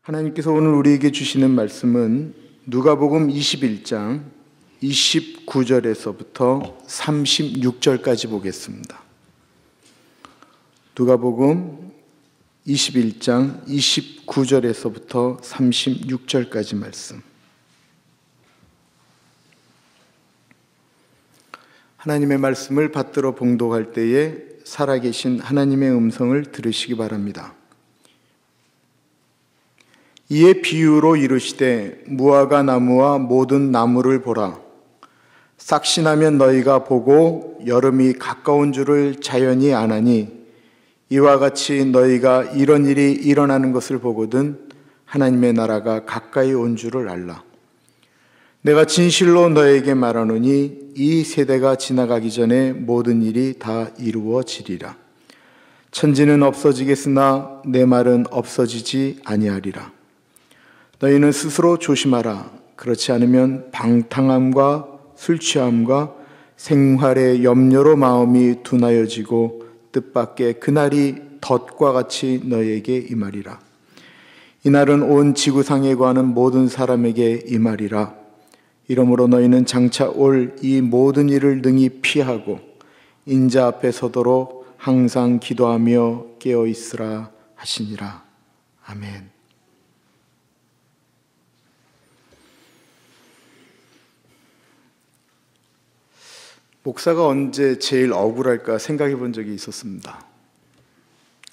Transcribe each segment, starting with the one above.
하나님께서 오늘 우리에게 주시는 말씀은 누가복음 21장 29절에서부터 36절까지 보겠습니다. 누가복음 21장 29절에서부터 36절까지 말씀. 하나님의 말씀을 받들어 봉독할 때에 살아계신 하나님의 음성을 들으시기 바랍니다. 이에 비유로 이르시되 무화과 나무와 모든 나무를 보라. 싹이 나면 너희가 보고 여름이 가까운 줄을 자연히 아나니 이와 같이 너희가 이런 일이 일어나는 것을 보거든 하나님의 나라가 가까이 온 줄을 알라. 내가 진실로 너에게 말하노니 이 세대가 지나가기 전에 모든 일이 다 이루어지리라. 천지는 없어지겠으나 내 말은 없어지지 아니하리라. 너희는 스스로 조심하라. 그렇지 않으면 방탕함과 술취함과 생활의 염려로 마음이 둔하여지고 뜻밖의 그날이 덫과 같이 너희에게 임하리라. 이날은 온 지구상에 거하는 모든 사람에게 임하리라. 이러므로 너희는 장차 올 이 모든 일을 능히 피하고 인자 앞에 서도록 항상 기도하며 깨어 있으라 하시니라. 아멘. 목사가 언제 제일 억울할까 생각해 본 적이 있었습니다.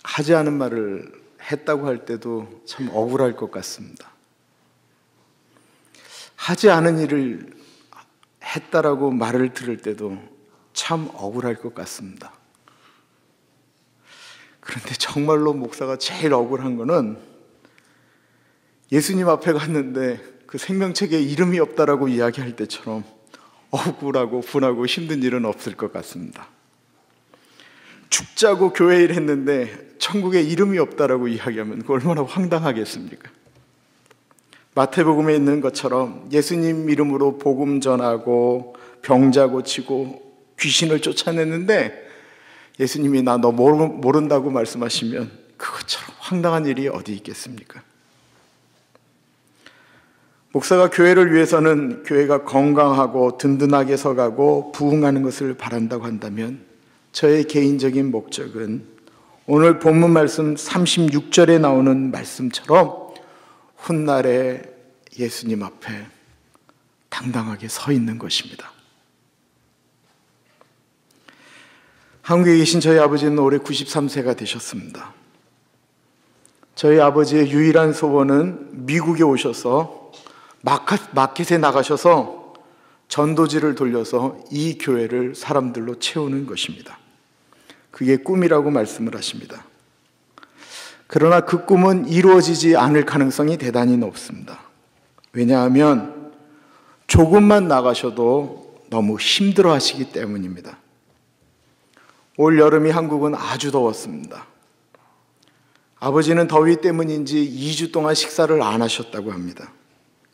하지 않은 말을 했다고 할 때도 참 억울할 것 같습니다. 하지 않은 일을 했다라고 말을 들을 때도 참 억울할 것 같습니다. 그런데 정말로 목사가 제일 억울한 거는 예수님 앞에 갔는데 그 생명책에 이름이 없다라고 이야기할 때처럼 억울하고 분하고 힘든 일은 없을 것 같습니다. 죽자고 교회 일 했는데 천국에 이름이 없다라고 이야기하면 그 얼마나 황당하겠습니까? 마태복음에 있는 것처럼 예수님 이름으로 복음 전하고 병자 고치고 귀신을 쫓아냈는데 예수님이 나 너 모른다고 말씀하시면 그것처럼 황당한 일이 어디 있겠습니까? 목사가 교회를 위해서는 교회가 건강하고 든든하게 서가고 부흥하는 것을 바란다고 한다면 저의 개인적인 목적은 오늘 본문 말씀 36절에 나오는 말씀처럼 훗날에 예수님 앞에 당당하게 서 있는 것입니다. 한국에 계신 저희 아버지는 올해 93세가 되셨습니다. 저희 아버지의 유일한 소원은 미국에 오셔서 마켓에 나가셔서 전도지를 돌려서 이 교회를 사람들로 채우는 것입니다. 그게 꿈이라고 말씀을 하십니다. 그러나 그 꿈은 이루어지지 않을 가능성이 대단히 높습니다. 왜냐하면 조금만 나가셔도 너무 힘들어 하시기 때문입니다. 올 여름이 한국은 아주 더웠습니다. 아버지는 더위 때문인지 2주 동안 식사를 안 하셨다고 합니다.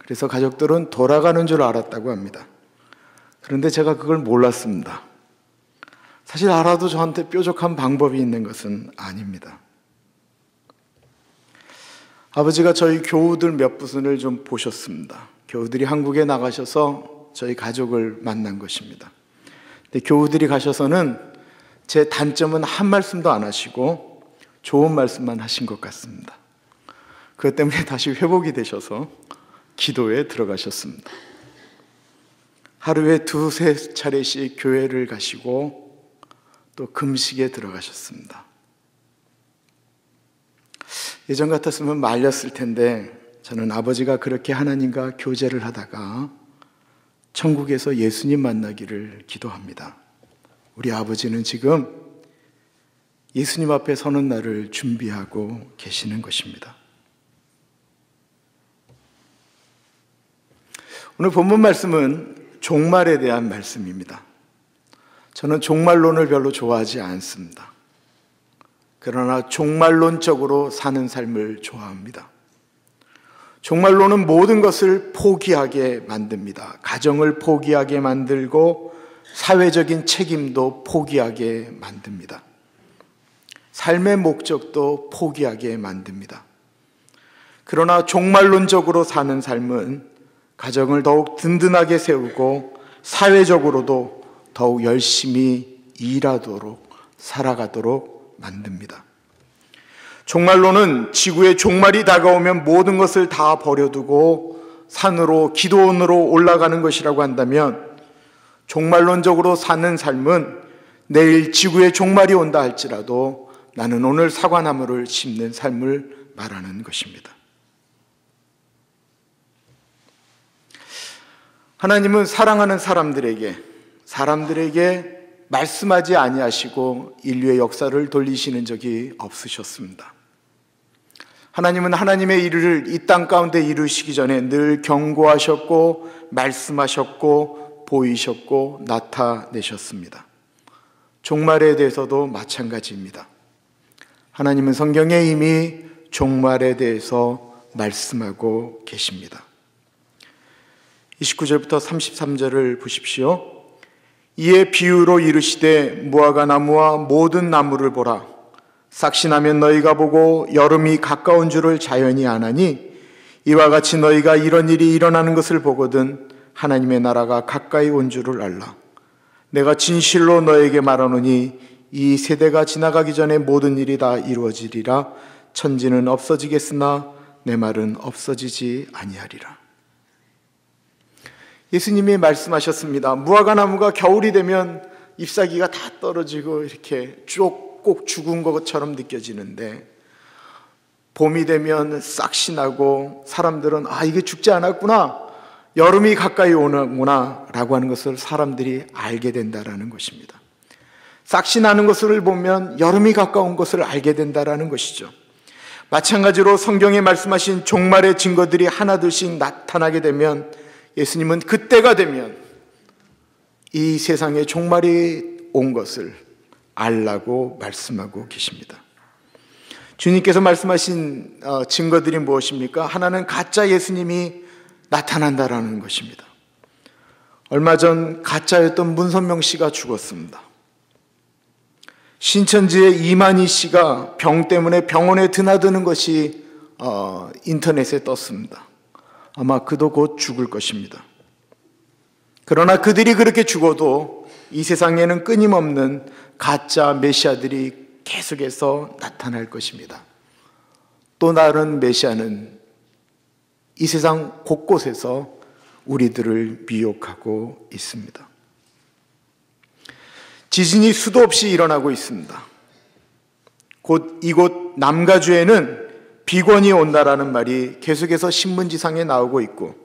그래서 가족들은 돌아가는 줄 알았다고 합니다. 그런데 제가 그걸 몰랐습니다. 사실 알아도 저한테 뾰족한 방법이 있는 것은 아닙니다. 아버지가 저희 교우들 몇 분을 좀 보셨습니다. 교우들이 한국에 나가셔서 저희 가족을 만난 것입니다. 근데 교우들이 가셔서는 제 단점은 한 말씀도 안 하시고 좋은 말씀만 하신 것 같습니다. 그것 때문에 다시 회복이 되셔서 기도에 들어가셨습니다. 하루에 2-3차례씩 교회를 가시고 또 금식에 들어가셨습니다. 예전 같았으면 말렸을 텐데 저는 아버지가 그렇게 하나님과 교제를 하다가 천국에서 예수님 만나기를 기도합니다. 우리 아버지는 지금 예수님 앞에 서는 날을 준비하고 계시는 것입니다. 오늘 본문 말씀은 종말에 대한 말씀입니다. 저는 종말론을 별로 좋아하지 않습니다. 그러나 종말론적으로 사는 삶을 좋아합니다. 종말론은 모든 것을 포기하게 만듭니다. 가정을 포기하게 만들고 사회적인 책임도 포기하게 만듭니다. 삶의 목적도 포기하게 만듭니다. 그러나 종말론적으로 사는 삶은 가정을 더욱 든든하게 세우고 사회적으로도 더욱 열심히 일하도록 살아가도록 만듭니다. 종말론은 지구의 종말이 다가오면 모든 것을 다 버려두고 산으로 기도원으로 올라가는 것이라고 한다면, 종말론적으로 사는 삶은 내일 지구의 종말이 온다 할지라도 나는 오늘 사과나무를 심는 삶을 말하는 것입니다. 하나님은 사랑하는 사람들에게 말씀하지 아니하시고 인류의 역사를 돌리시는 적이 없으셨습니다. 하나님은 하나님의 일을 이 땅 가운데 이루시기 전에 늘 경고하셨고 말씀하셨고 보이셨고 나타내셨습니다. 종말에 대해서도 마찬가지입니다. 하나님은 성경에 이미 종말에 대해서 말씀하고 계십니다. 29절부터 33절을 보십시오. 이에 비유로 이르시되 무화과 나무와 모든 나무를 보라. 삭신하면 너희가 보고 여름이 가까운 줄을 자연히 아나니 이와 같이 너희가 이런 일이 일어나는 것을 보거든 하나님의 나라가 가까이 온 줄을 알라. 내가 진실로 너에게 말하노니 이 세대가 지나가기 전에 모든 일이 다 이루어지리라. 천지는 없어지겠으나 내 말은 없어지지 아니하리라. 예수님이 말씀하셨습니다. 무화과 나무가 겨울이 되면 잎사귀가 다 떨어지고 이렇게 꼭 죽은 것처럼 느껴지는데, 봄이 되면 싹신하고 사람들은 이게 죽지 않았구나, 여름이 가까이 오는구나 라고 하는 것을 사람들이 알게 된다라는 것입니다. 싹신하는 것을 보면 여름이 가까운 것을 알게 된다라는 것이죠. 마찬가지로 성경에 말씀하신 종말의 증거들이 하나둘씩 나타나게 되면 예수님은 그때가 되면 이 세상에 종말이 온 것을 알라고 말씀하고 계십니다. 주님께서 말씀하신 증거들이 무엇입니까? 하나는 가짜 예수님이 나타난다라는 것입니다. 얼마 전 가짜였던 문선명 씨가 죽었습니다. 신천지의 이만희 씨가 병 때문에 병원에 드나드는 것이 인터넷에 떴습니다. 아마 그도 곧 죽을 것입니다. 그러나 그들이 그렇게 죽어도 이 세상에는 끊임없는 가짜 메시아들이 계속해서 나타날 것입니다. 또 다른 메시아는 이 세상 곳곳에서 우리들을 미혹하고 있습니다. 지진이 수도 없이 일어나고 있습니다. 곧 이곳 남가주에는 비권이 온다라는 말이 계속해서 신문지상에 나오고 있고,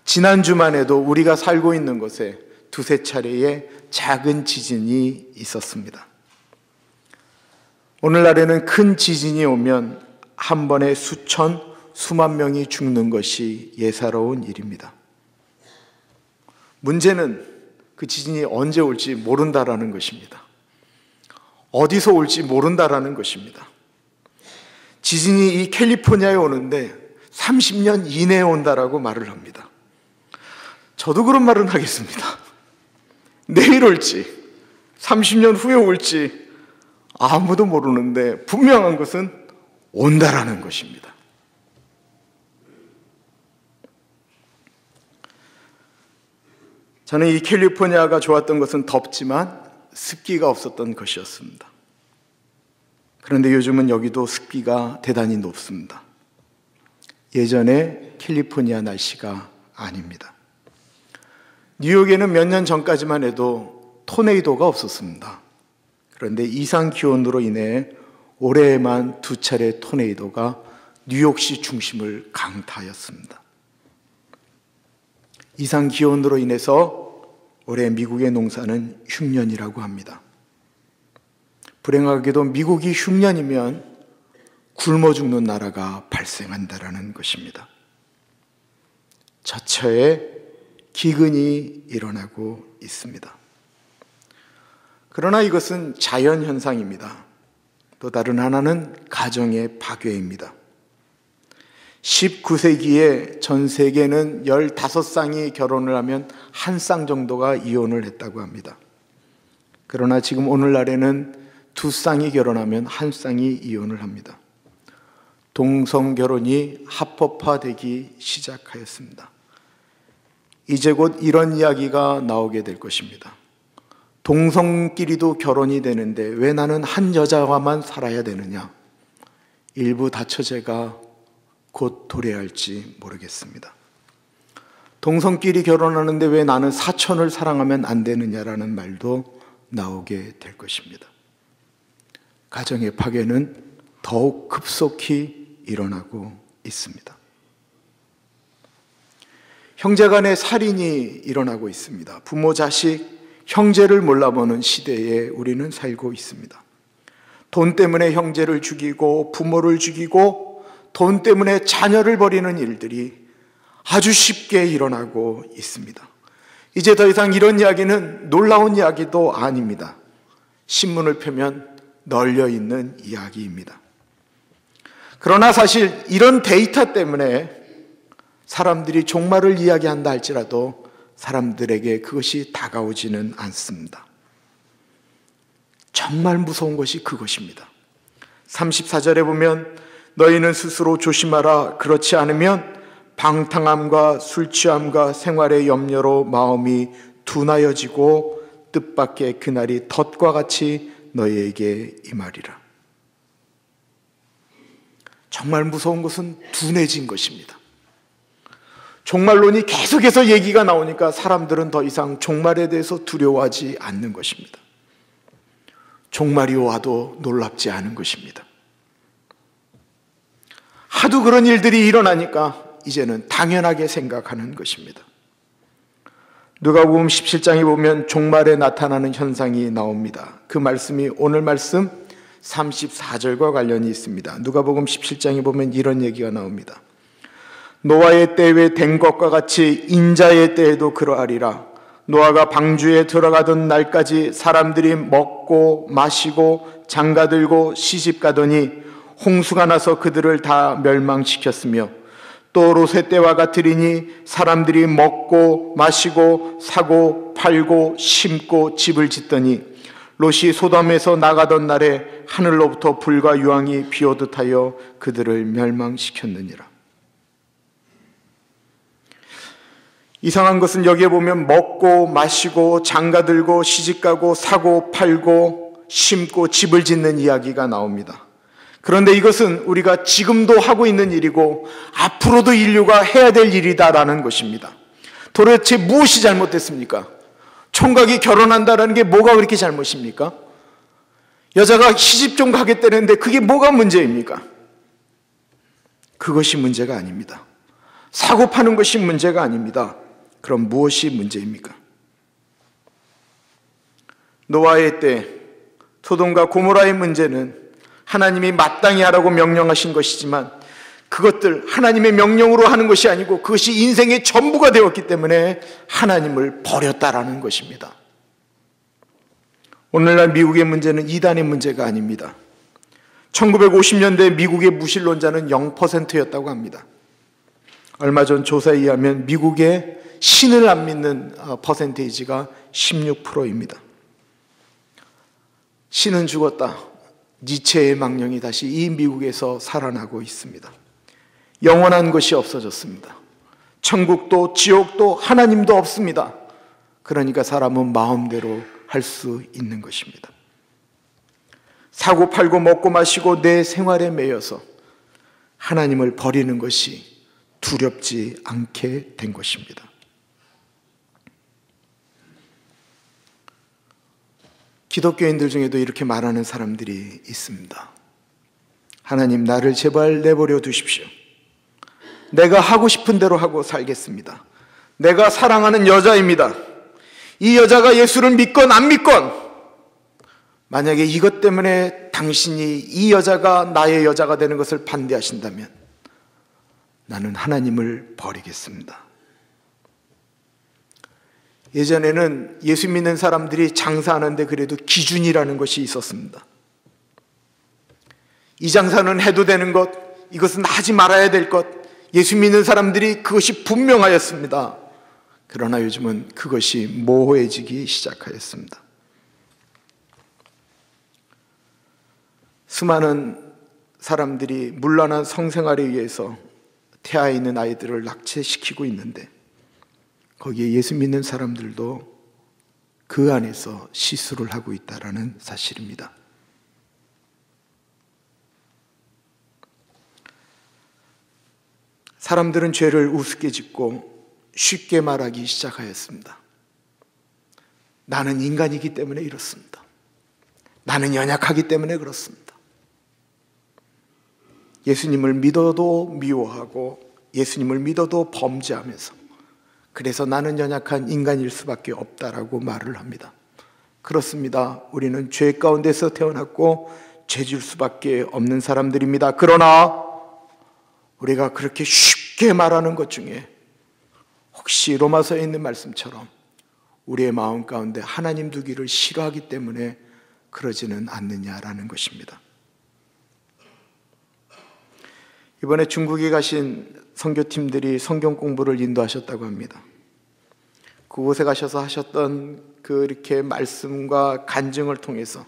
지난주만 해도 우리가 살고 있는 곳에 두세 차례의 작은 지진이 있었습니다. 오늘날에는 큰 지진이 오면 한 번에 수천, 수만 명이 죽는 것이 예사로운 일입니다. 문제는 그 지진이 언제 올지 모른다라는 것입니다. 어디서 올지 모른다라는 것입니다. 지진이 이 캘리포니아에 오는데 30년 이내에 온다라고 말을 합니다. 저도 그런 말은 하겠습니다. 내일 올지 30년 후에 올지 아무도 모르는데 분명한 것은 온다라는 것입니다. 저는 이 캘리포니아가 좋았던 것은 덥지만 습기가 없었던 것이었습니다. 그런데 요즘은 여기도 습기가 대단히 높습니다. 예전에 캘리포니아 날씨가 아닙니다. 뉴욕에는 몇 년 전까지만 해도 토네이도가 없었습니다. 그런데 이상 기온으로 인해 올해에만 2차례 토네이도가 뉴욕시 중심을 강타하였습니다. 이상 기온으로 인해서 올해 미국의 농사는 흉년이라고 합니다. 불행하게도 미국이 흉년이면 굶어 죽는 나라가 발생한다라는 것입니다. 저처에 기근이 일어나고 있습니다. 그러나 이것은 자연현상입니다. 또 다른 하나는 가정의 파괴입니다. 19세기에 전 세계는 15쌍이 결혼을 하면 한 쌍 정도가 이혼을 했다고 합니다. 그러나 지금 오늘날에는 2쌍이 결혼하면 한 쌍이 이혼을 합니다. 동성 결혼이 합법화되기 시작하였습니다. 이제 곧 이런 이야기가 나오게 될 것입니다. 동성끼리도 결혼이 되는데 왜 나는 한 여자와만 살아야 되느냐? 일부 다처제가 곧 도래할지 모르겠습니다. 동성끼리 결혼하는데 왜 나는 사촌을 사랑하면 안 되느냐라는 말도 나오게 될 것입니다. 가정의 파괴는 더욱 급속히 일어나고 있습니다. 형제간의 살인이 일어나고 있습니다. 부모, 자식, 형제를 몰라보는 시대에 우리는 살고 있습니다. 돈 때문에 형제를 죽이고 부모를 죽이고 돈 때문에 자녀를 버리는 일들이 아주 쉽게 일어나고 있습니다. 이제 더 이상 이런 이야기는 놀라운 이야기도 아닙니다. 신문을 펴면 널려 있는 이야기입니다. 그러나 사실 이런 데이터 때문에 사람들이 종말을 이야기한다 할지라도 사람들에게 그것이 다가오지는 않습니다. 정말 무서운 것이 그것입니다. 34절에 보면 너희는 스스로 조심하라. 그렇지 않으면 방탕함과 술 취함과 생활의 염려로 마음이 둔하여지고 뜻밖의 그날이 덫과 같이 너희에게 임하리라. 정말 무서운 것은 둔해진 것입니다. 종말론이 계속해서 얘기가 나오니까 사람들은 더 이상 종말에 대해서 두려워하지 않는 것입니다. 종말이 와도 놀랍지 않은 것입니다. 하도 그런 일들이 일어나니까 이제는 당연하게 생각하는 것입니다. 누가복음 17장에 보면 종말에 나타나는 현상이 나옵니다. 그 말씀이 오늘 말씀 34절과 관련이 있습니다. 누가복음 17장에 보면 이런 얘기가 나옵니다. 노아의 때에 된 것과 같이 인자의 때에도 그러하리라. 노아가 방주에 들어가던 날까지 사람들이 먹고 마시고 장가들고 시집가더니 홍수가 나서 그들을 다 멸망시켰으며 또 롯의 때와 같으리니 사람들이 먹고 마시고 사고 팔고 심고 집을 짓더니 롯이 소돔에서 나가던 날에 하늘로부터 불과 유황이 비오듯 하여 그들을 멸망시켰느니라. 이상한 것은 여기에 보면 먹고 마시고 장가들고 시집가고 사고 팔고 심고 집을 짓는 이야기가 나옵니다. 그런데 이것은 우리가 지금도 하고 있는 일이고 앞으로도 인류가 해야 될 일이다라는 것입니다. 도대체 무엇이 잘못됐습니까? 총각이 결혼한다는 게 뭐가 그렇게 잘못입니까? 여자가 시집 좀 가겠다는데 그게 뭐가 문제입니까? 그것이 문제가 아닙니다. 사고 파는 것이 문제가 아닙니다. 그럼 무엇이 문제입니까? 노아의 때 소돔과 고모라의 문제는 하나님이 마땅히 하라고 명령하신 것이지만 그것들 하나님의 명령으로 하는 것이 아니고 그것이 인생의 전부가 되었기 때문에 하나님을 버렸다라는 것입니다. 오늘날 미국의 문제는 이단의 문제가 아닙니다. 1950년대 미국의 무신론자는 0%였다고 합니다. 얼마 전 조사에 의하면 미국의 신을 안 믿는 퍼센테이지가 16%입니다. 신은 죽었다. 니체의 망령이 다시 이 미국에서 살아나고 있습니다. 영원한 것이 없어졌습니다. 천국도 지옥도 하나님도 없습니다. 그러니까 사람은 마음대로 할 수 있는 것입니다. 사고 팔고 먹고 마시고 내 생활에 매여서 하나님을 버리는 것이 두렵지 않게 된 것입니다. 기독교인들 중에도 이렇게 말하는 사람들이 있습니다. 하나님, 나를 제발 내버려 두십시오. 내가 하고 싶은 대로 하고 살겠습니다. 내가 사랑하는 여자입니다. 이 여자가 예수를 믿건 안 믿건 만약에 이것 때문에 당신이 이 여자가 나의 여자가 되는 것을 반대하신다면 나는 하나님을 버리겠습니다. 예전에는 예수 믿는 사람들이 장사하는데 그래도 기준이라는 것이 있었습니다. 이 장사는 해도 되는 것, 이것은 하지 말아야 될 것, 예수 믿는 사람들이 그것이 분명하였습니다. 그러나 요즘은 그것이 모호해지기 시작하였습니다. 수많은 사람들이 문란한 성생활에 의해서 태아에 있는 아이들을 낙태시키고 있는데, 거기에 예수 믿는 사람들도 그 안에서 시술을 하고 있다는 사실입니다. 사람들은 죄를 우습게 짓고 쉽게 말하기 시작하였습니다. 나는 인간이기 때문에 이렇습니다. 나는 연약하기 때문에 그렇습니다. 예수님을 믿어도 미워하고 예수님을 믿어도 범죄하면서, 그래서 나는 연약한 인간일 수밖에 없다라고 말을 합니다. 그렇습니다. 우리는 죄 가운데서 태어났고 죄질 수밖에 없는 사람들입니다. 그러나 우리가 그렇게 쉽게 말하는 것 중에 혹시 로마서에 있는 말씀처럼 우리의 마음 가운데 하나님 두기를 싫어하기 때문에 그러지는 않느냐라는 것입니다. 이번에 중국에 가신 선교팀들이 성경 공부를 인도하셨다고 합니다. 그곳에 가셔서 하셨던 이렇게 말씀과 간증을 통해서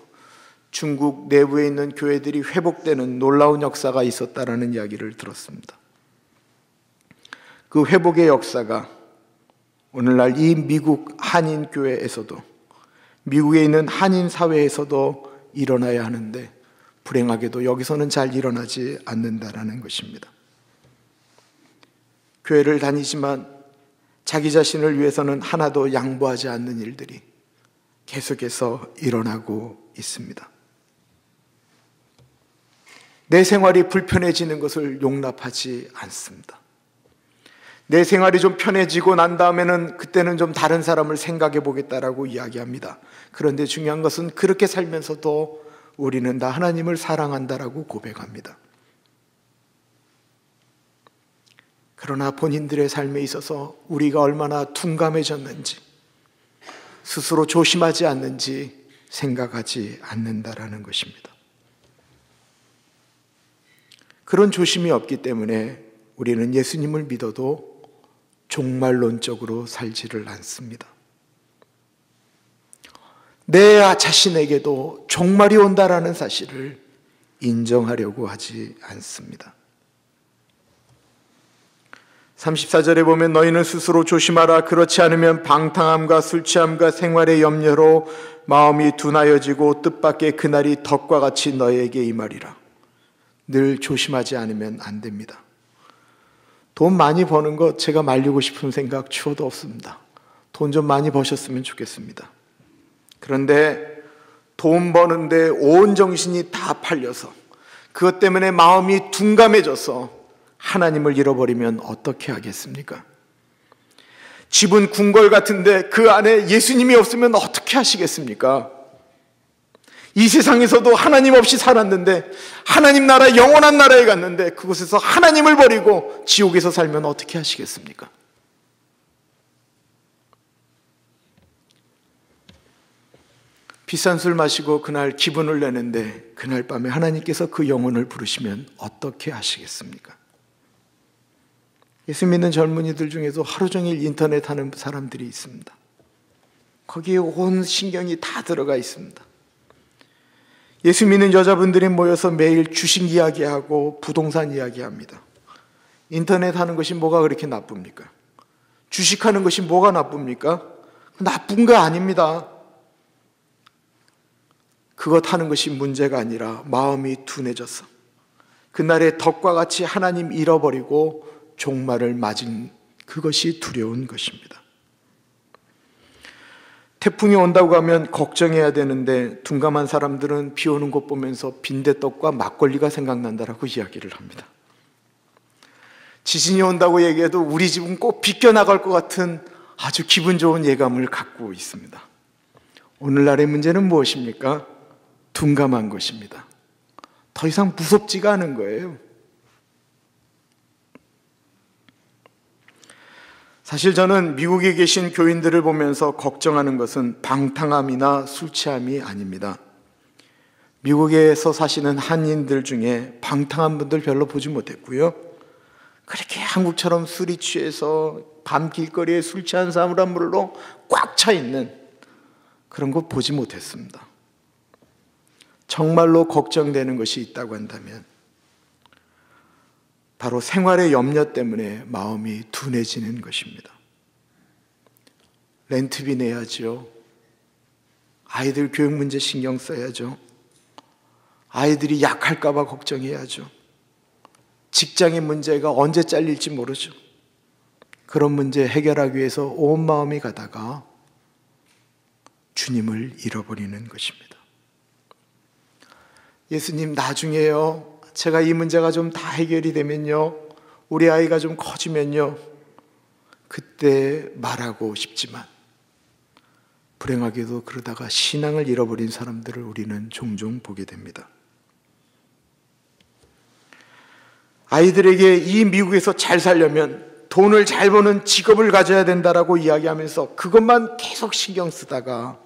중국 내부에 있는 교회들이 회복되는 놀라운 역사가 있었다라는 이야기를 들었습니다. 그 회복의 역사가 오늘날 이 미국 한인 교회에서도, 미국에 있는 한인 사회에서도 일어나야 하는데 불행하게도 여기서는 잘 일어나지 않는다라는 것입니다. 교회를 다니지만 자기 자신을 위해서는 하나도 양보하지 않는 일들이 계속해서 일어나고 있습니다. 내 생활이 불편해지는 것을 용납하지 않습니다. 내 생활이 좀 편해지고 난 다음에는 그때는 좀 다른 사람을 생각해 보겠다라고 이야기합니다. 그런데 중요한 것은 그렇게 살면서도 우리는 다 하나님을 사랑한다라고 고백합니다. 그러나 본인들의 삶에 있어서 우리가 얼마나 둔감해졌는지, 스스로 조심하지 않는지 생각하지 않는다라는 것입니다. 그런 조심이 없기 때문에 우리는 예수님을 믿어도 종말론적으로 살지를 않습니다. 내 자신에게도 종말이 온다라는 사실을 인정하려고 하지 않습니다. 34절에 보면 너희는 스스로 조심하라. 그렇지 않으면 방탕함과 술취함과 생활의 염려로 마음이 둔하여지고 뜻밖의 그날이 덕과 같이 너희에게 임하리라. 늘 조심하지 않으면 안 됩니다. 돈 많이 버는 거 제가 말리고 싶은 생각 추워도 없습니다. 돈 좀 많이 버셨으면 좋겠습니다. 그런데 돈 버는데 온 정신이 다 팔려서 그것 때문에 마음이 둔감해져서 하나님을 잃어버리면 어떻게 하겠습니까? 집은 궁궐 같은데 그 안에 예수님이 없으면 어떻게 하시겠습니까? 이 세상에서도 하나님 없이 살았는데, 하나님 나라, 영원한 나라에 갔는데 그곳에서 하나님을 버리고 지옥에서 살면 어떻게 하시겠습니까? 비싼 술 마시고 그날 기분을 내는데 그날 밤에 하나님께서 그 영혼을 부르시면 어떻게 하시겠습니까? 예수 믿는 젊은이들 중에도 하루 종일 인터넷 하는 사람들이 있습니다. 거기에 온 신경이 다 들어가 있습니다. 예수 믿는 여자분들이 모여서 매일 주식 이야기하고 부동산 이야기합니다. 인터넷 하는 것이 뭐가 그렇게 나쁩니까? 주식하는 것이 뭐가 나쁩니까? 나쁜 거 아닙니다. 그것 하는 것이 문제가 아니라 마음이 둔해져서 그날의 덕과 같이 하나님 잃어버리고 종말을 맞은 그것이 두려운 것입니다. 태풍이 온다고 하면 걱정해야 되는데 둔감한 사람들은 비 오는 것 보면서 빈대떡과 막걸리가 생각난다라고 이야기를 합니다. 지진이 온다고 얘기해도 우리 집은 꼭 비껴나갈 것 같은 아주 기분 좋은 예감을 갖고 있습니다. 오늘날의 문제는 무엇입니까? 둔감한 것입니다. 더 이상 무섭지가 않은 거예요. 사실 저는 미국에 계신 교인들을 보면서 걱정하는 것은 방탕함이나 술 취함이 아닙니다. 미국에서 사시는 한인들 중에 방탕한 분들 별로 보지 못했고요. 그렇게 한국처럼 술이 취해서 밤 길거리에 술 취한 사물로 꽉 차 있는 그런 거 보지 못했습니다. 정말로 걱정되는 것이 있다고 한다면 바로 생활의 염려 때문에 마음이 둔해지는 것입니다. 렌트비 내야죠. 아이들 교육 문제 신경 써야죠. 아이들이 약할까 봐 걱정해야죠. 직장의 문제가 언제 잘릴지 모르죠. 그런 문제 해결하기 위해서 온 마음이 가다가 주님을 잃어버리는 것입니다. 예수님, 나중에요, 제가 이 문제가 좀 다 해결이 되면요, 우리 아이가 좀 커지면요, 그때 말하고 싶지만 불행하게도 그러다가 신앙을 잃어버린 사람들을 우리는 종종 보게 됩니다. 아이들에게 이 미국에서 잘 살려면 돈을 잘 버는 직업을 가져야 된다라고 이야기하면서 그것만 계속 신경 쓰다가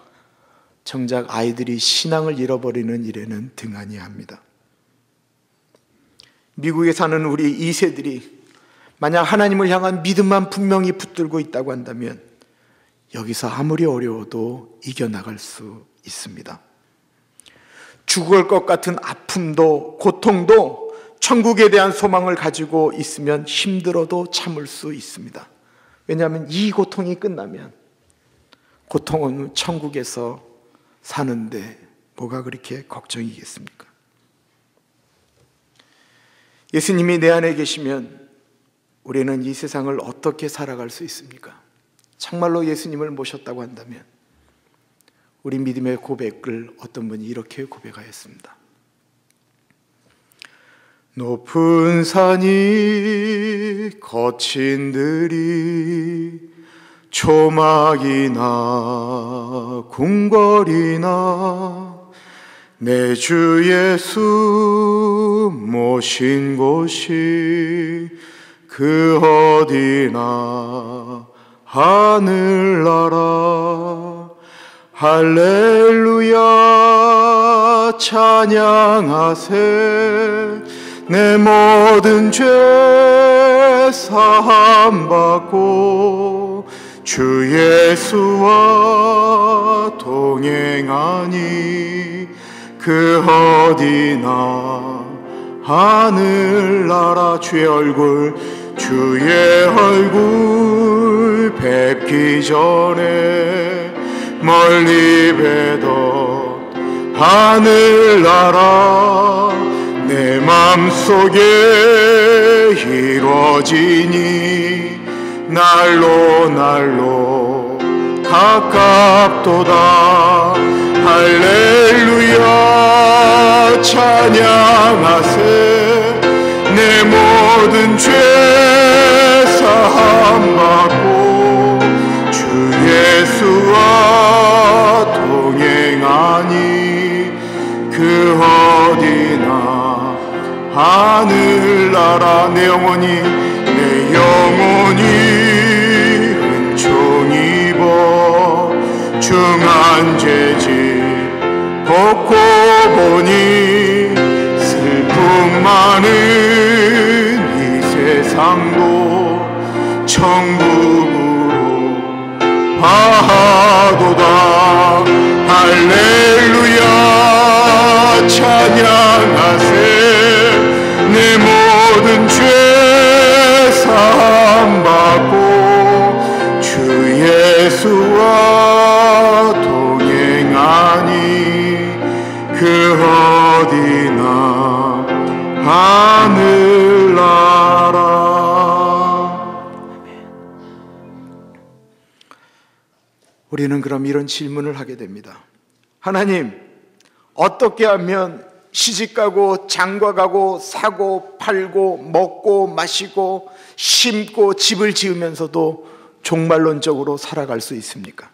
정작 아이들이 신앙을 잃어버리는 일에는 등한히 합니다. 미국에 사는 우리 2세들이 만약 하나님을 향한 믿음만 분명히 붙들고 있다고 한다면 여기서 아무리 어려워도 이겨나갈 수 있습니다. 죽을 것 같은 아픔도 고통도 천국에 대한 소망을 가지고 있으면 힘들어도 참을 수 있습니다. 왜냐하면 이 고통이 끝나면 고통은 천국에서 사는데 뭐가 그렇게 걱정이겠습니까? 예수님이 내 안에 계시면 우리는 이 세상을 어떻게 살아갈 수 있습니까? 정말로 예수님을 모셨다고 한다면 우리 믿음의 고백을 어떤 분이 이렇게 고백하였습니다. 높은 산이 거친 들이 초막이나 궁궐이나 내 주 예수 모신 곳이 그 어디나 하늘나라 할렐루야 찬양하세 내 모든 죄 사함 받고 주 예수와 동행하니 그 어디나 하늘나라 주의 얼굴 뵙기 전에 멀리 뵈던 하늘나라 내 맘속에 이루어지니 날로 가깝도다 할렐루야 찬양하세 내 모든 죄 사함 받고 주 예수와 동행하니 그 어디나 하늘나라 내 영혼이 은총 입어 중한죄질 벗고 보니 슬픔 많은 이 세상도 천국으로 바하도다 할렐루야 찬양하세 내 모든 죄 사함 받고 주 예수와 동행하니 그 어디나 하늘나라. 우리는 그럼 이런 질문을 하게 됩니다. 하나님, 어떻게 하면 시집가고 장가가고 사고 팔고 먹고 마시고 심고 집을 지으면서도 종말론적으로 살아갈 수 있습니까?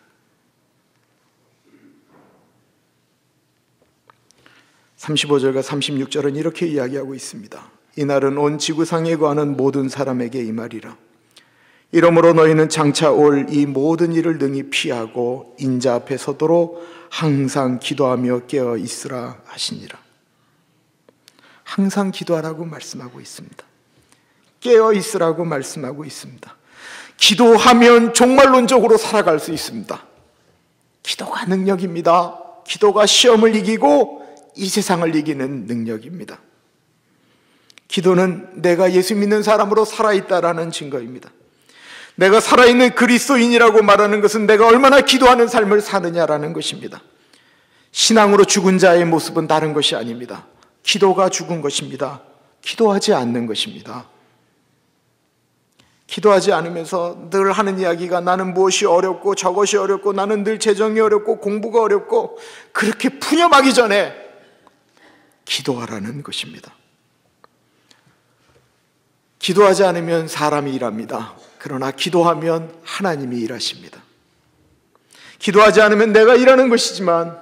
35절과 36절은 이렇게 이야기하고 있습니다. 이날은 온 지구상에 거하는 모든 사람에게 이 말이라. 이러므로 너희는 장차 올 이 모든 일을 능히 피하고 인자 앞에 서도록 항상 기도하며 깨어 있으라 하시니라. 항상 기도하라고 말씀하고 있습니다. 깨어 있으라고 말씀하고 있습니다. 기도하면 종말론적으로 살아갈 수 있습니다. 기도가 능력입니다. 기도가 시험을 이기고 이 세상을 이기는 능력입니다. 기도는 내가 예수 믿는 사람으로 살아있다라는 증거입니다. 내가 살아있는 그리스도인이라고 말하는 것은 내가 얼마나 기도하는 삶을 사느냐라는 것입니다. 신앙으로 죽은 자의 모습은 다른 것이 아닙니다. 기도가 죽은 것입니다. 기도하지 않는 것입니다. 기도하지 않으면서 늘 하는 이야기가 나는 무엇이 어렵고 저것이 어렵고 나는 늘 재정이 어렵고 공부가 어렵고, 그렇게 푸념하기 전에 기도하라는 것입니다. 기도하지 않으면 사람이 일합니다. 그러나 기도하면 하나님이 일하십니다. 기도하지 않으면 내가 일하는 것이지만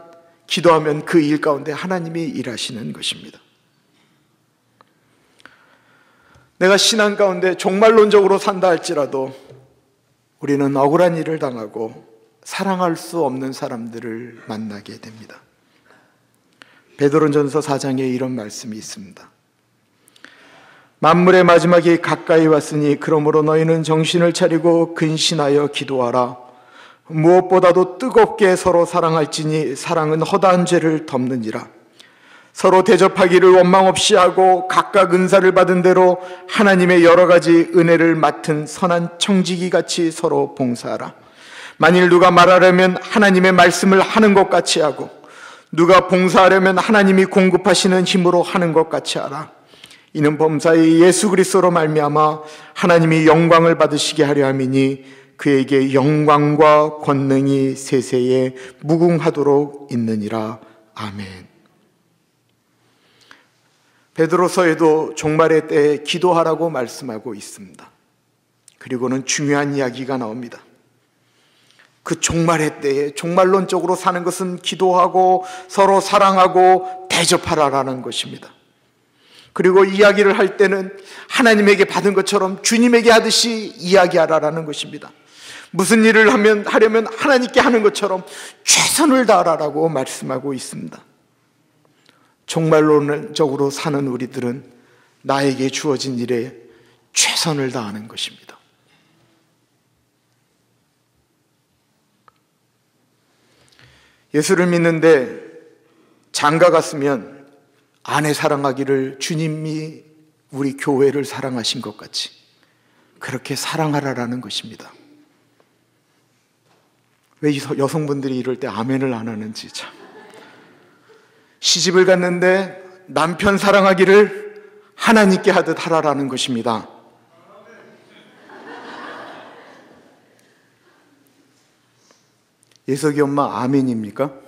기도하면 그 일 가운데 하나님이 일하시는 것입니다. 내가 신앙 가운데 종말론적으로 산다 할지라도 우리는 억울한 일을 당하고 사랑할 수 없는 사람들을 만나게 됩니다. 베드로전서 4장에 이런 말씀이 있습니다. 만물의 마지막이 가까이 왔으니 그러므로 너희는 정신을 차리고 근신하여 기도하라. 무엇보다도 뜨겁게 서로 사랑할지니 사랑은 허다한 죄를 덮느니라. 서로 대접하기를 원망 없이 하고 각각 은사를 받은 대로 하나님의 여러 가지 은혜를 맡은 선한 청지기 같이 서로 봉사하라. 만일 누가 말하려면 하나님의 말씀을 하는 것 같이 하고 누가 봉사하려면 하나님이 공급하시는 힘으로 하는 것 같이 하라. 이는 범사의 예수 그리스도로 말미암아 하나님이 영광을 받으시게 하려 함이니 그에게 영광과 권능이 세세에 무궁하도록 있느니라. 아멘. 베드로서에도 종말의 때에 기도하라고 말씀하고 있습니다. 그리고는 중요한 이야기가 나옵니다. 그 종말의 때에 종말론적으로 사는 것은 기도하고 서로 사랑하고 대접하라라는 것입니다. 그리고 이야기를 할 때는 하나님에게 받은 것처럼 주님에게 하듯이 이야기하라라는 것입니다. 무슨 일을 하려면 하나님께 하는 것처럼 최선을 다하라라고 말씀하고 있습니다. 종말론적으로 사는 우리들은 나에게 주어진 일에 최선을 다하는 것입니다. 예수를 믿는데 장가 갔으면 아내 사랑하기를 주님이 우리 교회를 사랑하신 것 같이 그렇게 사랑하라라는 것입니다. 왜 여성분들이 이럴 때 아멘을 안 하는지 참. 시집을 갔는데 남편 사랑하기를 하나님께 하듯 하라라는 것입니다. 예석이 엄마 아멘입니까?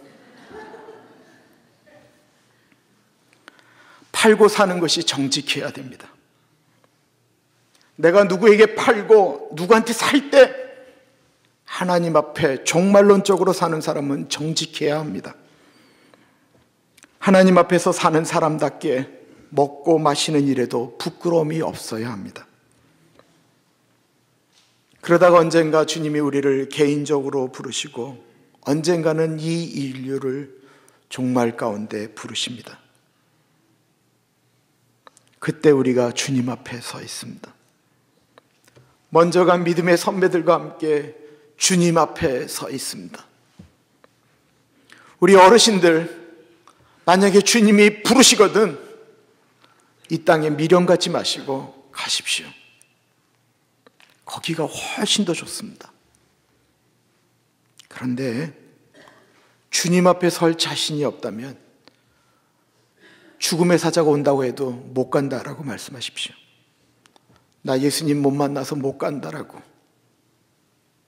팔고 사는 것이 정직해야 됩니다. 내가 누구에게 팔고 누구한테 살 때 하나님 앞에 종말론적으로 사는 사람은 정직해야 합니다. 하나님 앞에서 사는 사람답게 먹고 마시는 일에도 부끄러움이 없어야 합니다. 그러다가 언젠가 주님이 우리를 개인적으로 부르시고 언젠가는 이 인류를 종말 가운데 부르십니다. 그때 우리가 주님 앞에 서 있습니다. 먼저 간 믿음의 선배들과 함께 주님 앞에 서 있습니다. 우리 어르신들, 만약에 주님이 부르시거든 이 땅에 미련 갖지 마시고 가십시오. 거기가 훨씬 더 좋습니다. 그런데 주님 앞에 설 자신이 없다면 죽음의 사자가 온다고 해도 못 간다라고 말씀하십시오. 나 예수님 못 만나서 못 간다라고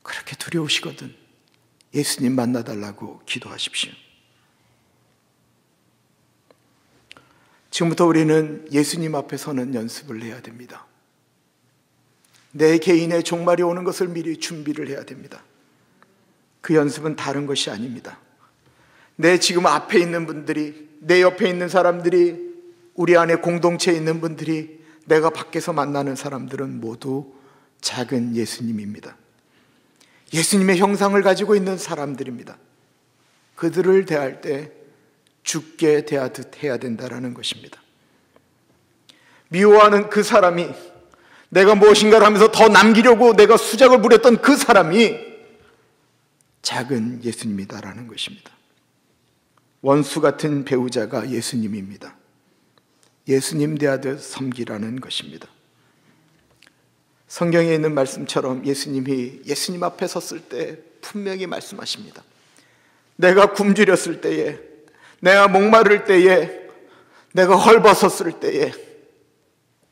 그렇게 두려우시거든 예수님 만나달라고 기도하십시오. 지금부터 우리는 예수님 앞에 서는 연습을 해야 됩니다. 내 개인의 종말이 오는 것을 미리 준비를 해야 됩니다. 그 연습은 다른 것이 아닙니다. 내 지금 앞에 있는 분들이, 내 옆에 있는 사람들이, 우리 안에 공동체에 있는 분들이, 내가 밖에서 만나는 사람들은 모두 작은 예수님입니다. 예수님의 형상을 가지고 있는 사람들입니다. 그들을 대할 때 죽게 대하듯 해야 된다는 것입니다. 미워하는 그 사람이, 내가 무엇인가를 하면서 더 남기려고 내가 수작을 부렸던 그 사람이 작은 예수님이다라는 것입니다. 원수 같은 배우자가 예수님입니다. 예수님 대하여 섬기라는 것입니다. 성경에 있는 말씀처럼 예수님 앞에 섰을 때 분명히 말씀하십니다. 내가 굶주렸을 때에, 내가 목마를 때에, 내가 헐벗었을 때에,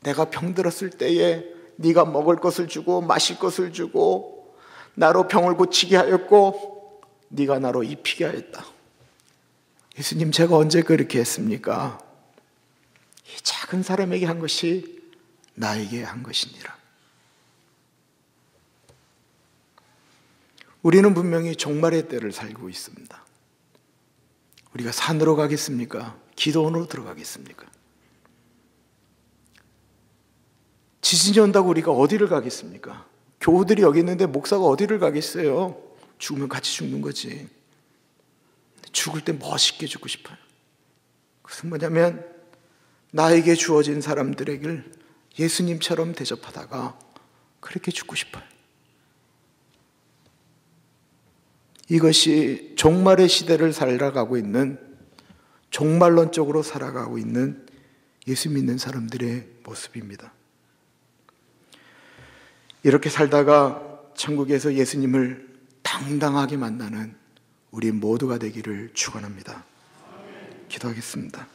내가 병들었을 때에 네가 먹을 것을 주고 마실 것을 주고 나로 병을 고치게 하였고 네가 나로 입히게 하였다. 예수님, 제가 언제 그렇게 했습니까? 이 작은 사람에게 한 것이 나에게 한 것이니라. 우리는 분명히 종말의 때를 살고 있습니다. 우리가 산으로 가겠습니까? 기도원으로 들어가겠습니까? 지진이 온다고 우리가 어디를 가겠습니까? 교우들이 여기 있는데 목사가 어디를 가겠어요? 죽으면 같이 죽는 거지. 죽을 때 멋있게 죽고 싶어요. 그것은 뭐냐면 나에게 주어진 사람들에게 예수님처럼 대접하다가 그렇게 죽고 싶어요. 이것이 종말의 시대를 살아가고 있는, 종말론적으로 살아가고 있는 예수 믿는 사람들의 모습입니다. 이렇게 살다가 천국에서 예수님을 당당하게 만나는 우리 모두가 되기를 축원합니다. 기도하겠습니다.